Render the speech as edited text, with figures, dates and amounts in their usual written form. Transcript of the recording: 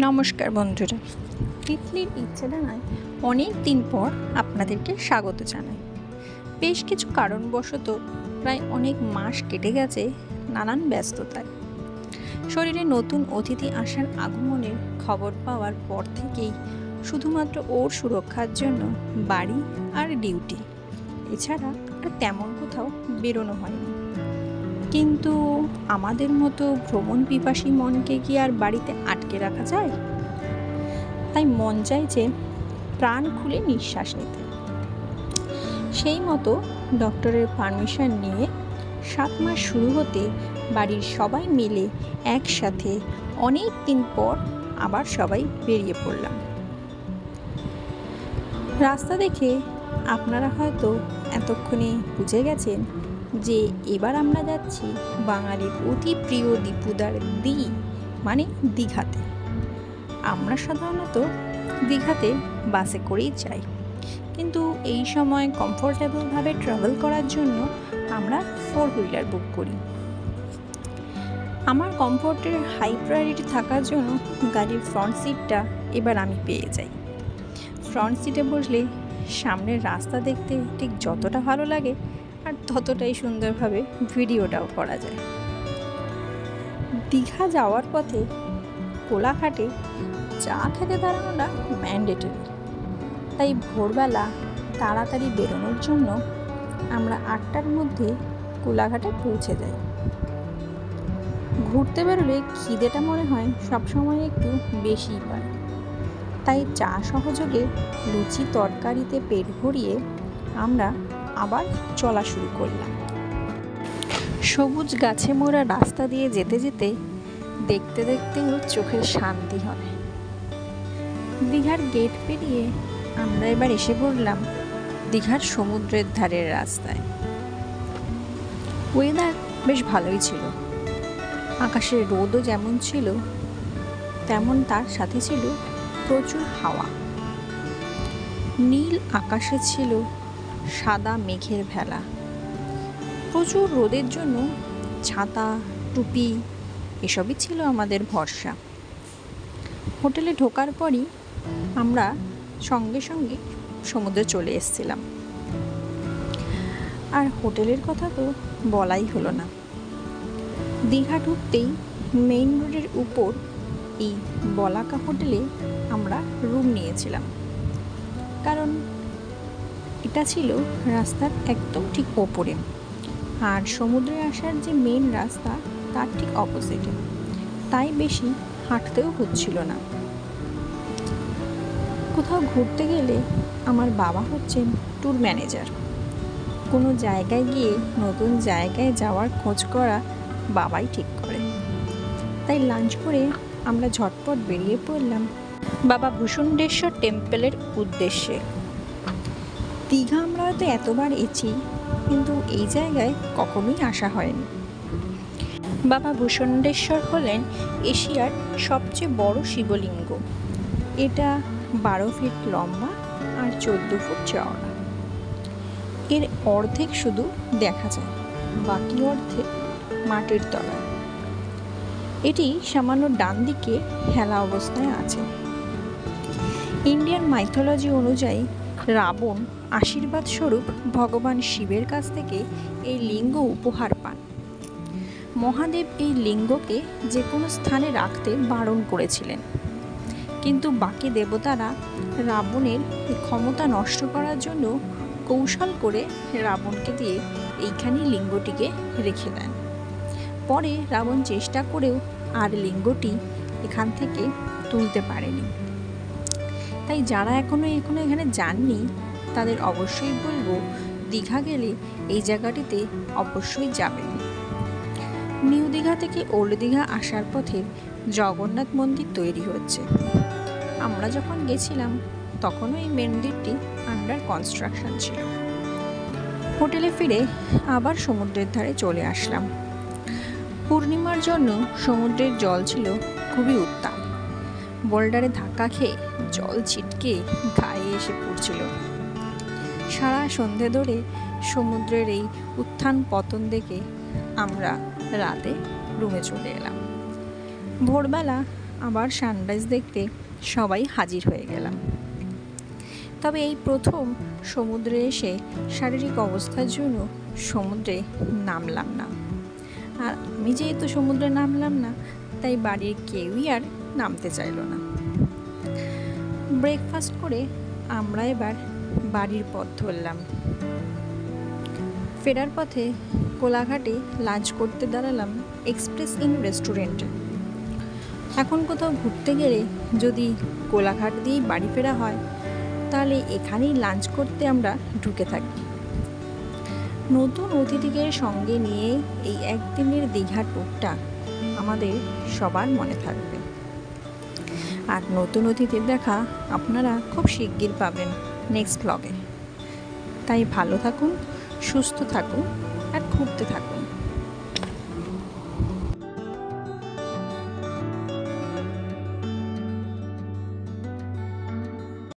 নমস্কার বন্ধুরা, তিতলির ইচ্ছেডাঙায় অনেক দিন পর আপনাদেরকে স্বাগত জানাই। বেশ কিছু কারণবশত প্রায় অনেক মাস কেটে গেছে নানান ব্যস্ততায়। শরীরে নতুন অতিথি আসার আগমনের খবর পাওয়ার পর থেকেই শুধুমাত্র ওর সুরক্ষার জন্য বাড়ি আর ডিউটি, এছাড়া আর তেমন কোথাও বেরোনো হয়নি। কিন্তু আমাদের মতো ভ্রমণ পিপাসী মনকে কি আর বাড়িতে আটকে রাখা যায়? তাই মন চাইছে প্রাণ খুলে নিঃশ্বাস নিতে। সেই মতো ডক্টরের পারমিশন নিয়ে 7 মাস শুরু হতে বাড়ির সবাই মিলে একসাথে অনেক দিন পর আবার সবাই বেরিয়ে পড়লাম। রাস্তা দেখে আপনারা হয়তো এতক্ষণে বুঝে গেছেন যে এবার আমরা যাচ্ছি বাঙালির অতি প্রিয় দীপুদার মানে দীঘাতে। আমরা সাধারণত দীঘাতে বাসে করেই যাই, কিন্তু এই সময় কমফোর্টেবলভাবে ট্রাভেল করার জন্য আমরা 4 হুইলার বুক করি। আমার কমফোর্টের হাই প্রায়োরিটি থাকার জন্য গাড়ির ফ্রন্ট সিটটা এবার আমি পেয়ে যাই। ফ্রন্ট সিটে বসলে সামনের রাস্তা দেখতে ঠিক যতটা ভালো লাগে আর ততটাই সুন্দরভাবে ভিডিওটাও করা যায়। দীঘা যাওয়ার পথে কোলাঘাটে চা খেতে দাঁড়ানোটা ম্যান্ডেটরি, তাই ভোরবেলা তাড়াতাড়ি বেরোনোর জন্য আমরা 8টার মধ্যে কোলাঘাটে পৌঁছে যাই। ঘুরতে বেরোলে খিদেটা মনে হয় সবসময় একটু বেশিই পায়, তাই চা সহযোগে লুচি তরকারিতে পেট ভরিয়ে আমরা আবার চলা শুরু করলাম। সবুজ গাছে মোড়া রাস্তা দিয়ে যেতে যেতে দেখতে দেখতেও চোখের শান্তি হয়। দীঘার গেট পেরিয়ে আমরা এবার এসে পড়লাম দীঘার সমুদ্রের ধারের রাস্তায়। ওয়েদার বেশ ভালোই ছিল, আকাশের রোদও যেমন ছিল তেমন তার সাথে ছিল প্রচুর হাওয়া। নীল আকাশে ছিল সাদা মেঘের ভেলা। প্রচুর রোদের জন্য ছাতা টুপি এসবই ছিল আমাদের ভরসা। হোটেলে ঢোকার পরই আমরা সঙ্গে সঙ্গে সমুদ্রে চলে এসেছিলাম। আর হোটেলের কথা তো বলাই হলো না। দীঘা ঢুকতেই মেইন রোডের উপর এই বলাকা হোটেলে আমরা রুম নিয়েছিলাম, কারণ এটা ছিল রাস্তার একদম ঠিক ওপরে, আর সমুদ্রে আসার যে মেন রাস্তা তার ঠিক অপোজিটে, তাই বেশি হাঁটতেও হচ্ছিল না। কোথাও ঘুরতে গেলে আমার বাবা হচ্ছেন ট্যুর ম্যানেজার। কোনো জায়গায় গিয়ে নতুন জায়গায় যাওয়ার খোঁজ করা বাবাই ঠিক করে। তাই লাঞ্চ করে আমরা ঝটপট বেরিয়ে পড়লাম বাবা ভূষণ্ডেশ্বর টেম্পলের উদ্দেশ্যে। দীঘা আমরা হয়তো এতবার এসেছি, কিন্তু এই জায়গায় কখনোই আসা হয়নি। বাবা ভূষণ্ডেশ্বর হলেন এশিয়ার সবচেয়ে বড় শিবলিঙ্গ। এটা 12 ফিট লম্বা আর 14 ফুট চওড়া। এর অর্ধেক শুধু দেখা যায়, বাকি অর্ধেক মাটির তলায়। এটি সামান্য ডান দিকে হেলা অবস্থায় আছে। ইন্ডিয়ান মাইথোলজি অনুযায়ী রাবণ আশীর্বাদ স্বরূপ ভগবান শিবের কাছ থেকে এই লিঙ্গ উপহার পান। মহাদেব এই লিঙ্গকে যে কোনো স্থানে রাখতে বারণ করেছিলেন, কিন্তু বাকি দেবতারা রাবণের ক্ষমতা নষ্ট করার জন্য কৌশল করে রাবণকে দিয়ে এইখানেই লিঙ্গটিকে রেখে দেন। পরে রাবণ চেষ্টা করেও আর লিঙ্গটি এখান থেকে তুলতে পারেনি। তাই যারা এখনো এখানে যাননি তাদের অবশ্যই বলবো, দীঘা গেলে এই জায়গাটিতে অবশ্যই যাবেন। নিউ দীঘা থেকে ওল্ড দীঘা আসার পথে জগন্নাথ মন্দির তৈরি হচ্ছে। আমরা যখন গেছিলাম তখনও এই মন্দিরটি আন্ডার কনস্ট্রাকশন ছিল। হোটেলে ফিরে আবার সমুদ্রের ধারে চলে আসলাম। পূর্ণিমার জন্য সমুদ্রের জল ছিল খুবই উত্তাল। বোল্ডারে ধাক্কা খেয়ে জল ছিটকে গায়ে এসে পড়ছিল। সারা সন্ধে ধরে সমুদ্রের এই উত্থান পতন দেখে আমরা রাতে রুমে চলে এলাম। ভোরবেলা আবার সানরাইজ দেখতে সবাই হাজির হয়ে গেলাম। তবে এই প্রথম সমুদ্রে এসে শারীরিক অবস্থার জন্য সমুদ্রে নামলাম না। আর আমি যেহেতু সমুদ্রে নামলাম না, তাই বাড়ির কেউই আর নামতে চাইল না। ব্রেকফাস্ট করে আমরা এবার বাড়ির পথ ধরলাম। ফেরার পথে কোলাঘাটে লাঞ্চ করতে দাঁড়ালাম এক্সপ্রেস ইন রেস্টুরেন্টে। এখন কোথাও ঘুরতে গেলে যদি কোলাঘাট দিয়েই বাড়ি ফেরা হয়, তাহলে এখানেই লাঞ্চ করতে আমরা ঢুকে থাকি। নতুন অতিথিকে সঙ্গে নিয়ে এই একদিনের দীঘা ট্যুরটা আমাদের সবার মনে থাকবে। আর নতুন অতিথির দেখা আপনারা খুব শিগগির পাবেন নেক্সট ব্লগে। তাই ভালো থাকুন, সুস্থ থাকুন আর ঘুরতে থাকুন।